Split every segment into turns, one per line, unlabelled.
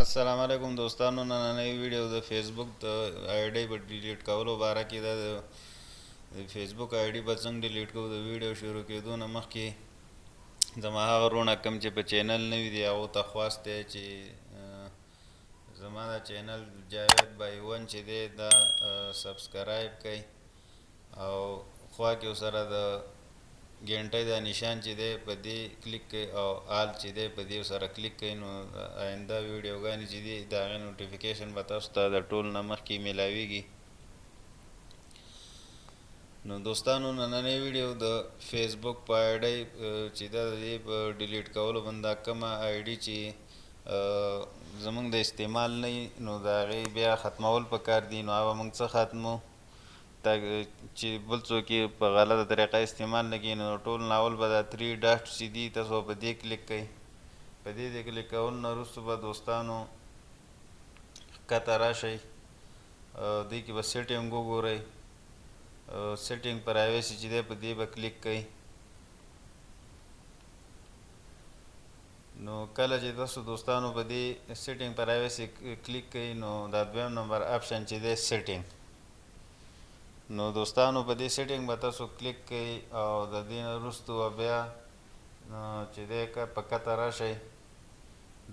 السلام علیکم دوستانو. نننۍ ویډیو د فیسبوک د آی ډي په ډیلیټ کولو باره کې ده. د فیسبوک آی ډي به څنګه ډیلیټ کوو. د ویډیو شروع کېدو نه مخکې زما هغه وروڼه کوم چې په چینل نوي دي هغو ته خواست دی چې زما دا چینل جاوید بای ون چې دی دا سبسکرایب کړئ او خوا کې ورسره د ګنټۍ دا نشان چې دی په دې کلیک کړئ او آل چې دی په دې سره کلیک کړئ، نو آینده ویډیوګانې چې دي د هغې نوټیفیکیشن به تاسو ته د ټول نه مخکې میلاویږي. نو دوستانو نننۍ ویډیو د فیسبوک په آی ډي چې دا د دې په ډیلیټ کولو باندې دا کومه آی ډي چې زمونږ د استعمال نه وي نو د هغې بیا ختمول پکار دي. نو هغه موږ څه ختمو چې بل څوک یې په غلطه طریقه استعمال نه کړي. نو ټول ناول به دا 3 ډاټ چې دي تاسو په دې کلیک کوئ. په دې د کلیک کولو نه وروسته به دوستانو ښکته راشئ، دې کې به سیټینګ وګورئ. سیټینګ پرایویسي چې دی په دې به کلیک کوئ. نو کله چې تاسو دوستانو په دې سیټینګ پرایویسي کلیک کوئ نو دا دویم نمبر آپشن چې دی سیټینګ، نو دوستانو په دې سیټینګ به تاسو کلیک کوئ او د دې نه وروسته بیا چې دی په کته راشئ.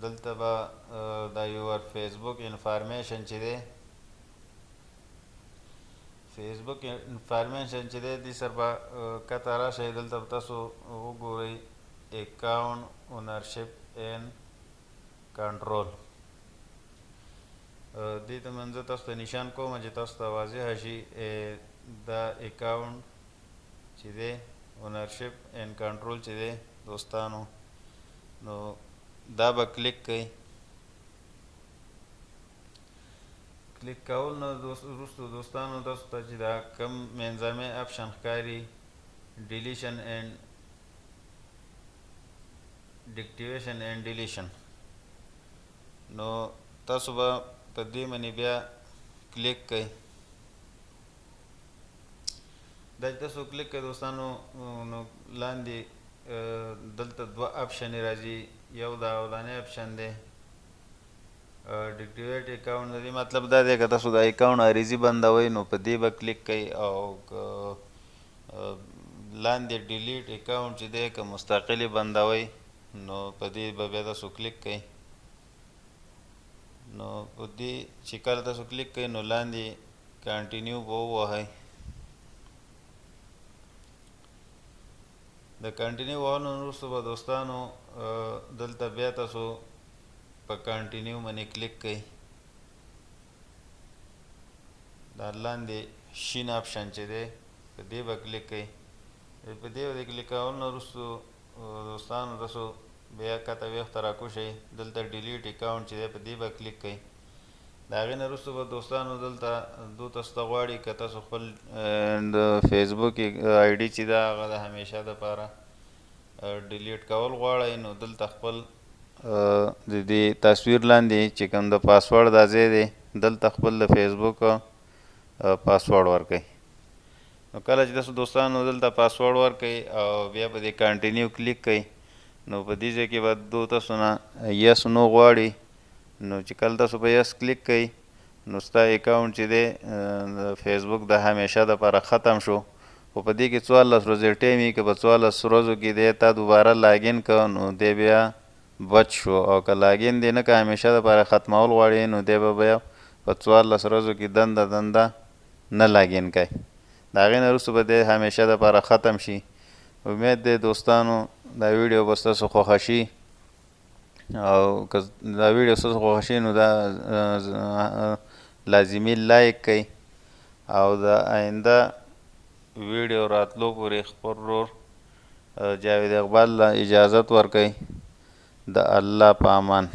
دلته به دا یور فیسبوک انفارمیشن چې دی فیسبوک انفارمیشن چې دی دې سره به کته راشئ. دلته به تاسو وګورئ اکاونټ اونرشپ اینډ کنټرول. دې ته منځه تاسو ته نشان کوم چې تاسو ته واضحه شي دا اکاونټ چې دی اونرشپ اینډ کنټرول چې دی دوستانو. نو دا به کلیک کوئ. کلیک کول نه وروسته دوستانو تاسو ته چې دا کم منظمې آپشن ښکاري ډیلیشن اینډ ډیکټیویشن اینډ ډیلیشن، نو تاسو به په دې باندې بیا کلیک کوئ. دا چې تاسو کلیک کوئ دوستانو نو لاندې دلته 2 آپشن راځي. یو دا اولانۍ آپشن دی ډیکټیویټ اکاونټ. د دې مطلب دا دی که تاسو دا اکاونټ عارضي بندوئ نو په دې به کلیک کوئ، او لاندې ډیلیټ اکاونټ چې دی که مستقلي بندوئ نو په دې به بیا تاسو کلیک کوئ. نو په دې چې کله تاسو کلیک کوئ نو لاندې کنټینیو به ووهئ. د کنټینیو وهلو وروسته به دوستانو دلته بیا تاسو په کنټینیو باندې کلیک کوئ. دا لاندې شین آپشن چې دی په دې به کلیک کوئ. په دې د کلیک کولو نه وروسته دوستانو تاسو بیا کته ویښته راکوشئ. دلته ډیلیټ اکاونټ چې دی په دې به کلیک کوئ. د هغې نه وروسته به دوستانو دلته تاسو ته غواړي که تاسو خپل د فیسبوک آی ډي چې ده هغه د همیشه دپاره ډیلیټ کول غواړئ نو دلته خپل د دې تصویر لاندې چې کوم د پاسورډ دا ځای دی دلته خپل د فیسبوک پاسورډ ورکئ. نو کله چې تاسو دوستانو دلته پاسورډ ورکئ او بیا په دې کنټینیو کلیک کوئ نو په دې ځای کې به تاسو نه یس نو غواړي. نو چې کله تاسو په یس کلیک کوئ نو ستا اکاونټ چې دی د فیسبوک د همیشه دپاره ختم شو. خو په دې کې 14 ورځې ټایم وي، که په 14 ورځو کې دی تا دوباره لاګین کړه نو دی بیا بچ شو، او که لاګین دی نه که همیشه دپاره ختمول غواړي نو دی به بیا په 14 ورځو کې دنده نه لاګین کوي. د هغې نه وروسته به دی همیشه دپاره ختم شي. امید دی دوستانو دا ویډیو به ستاسو خوښه شي، او که دا ویډیو ستاسو خوښه شي نو دا لازمي لایک کړئ او د آینده ویډیو راتلو پورې خپل ورور جاوید اقبال له اجازت ورکړئ. د الله په امان.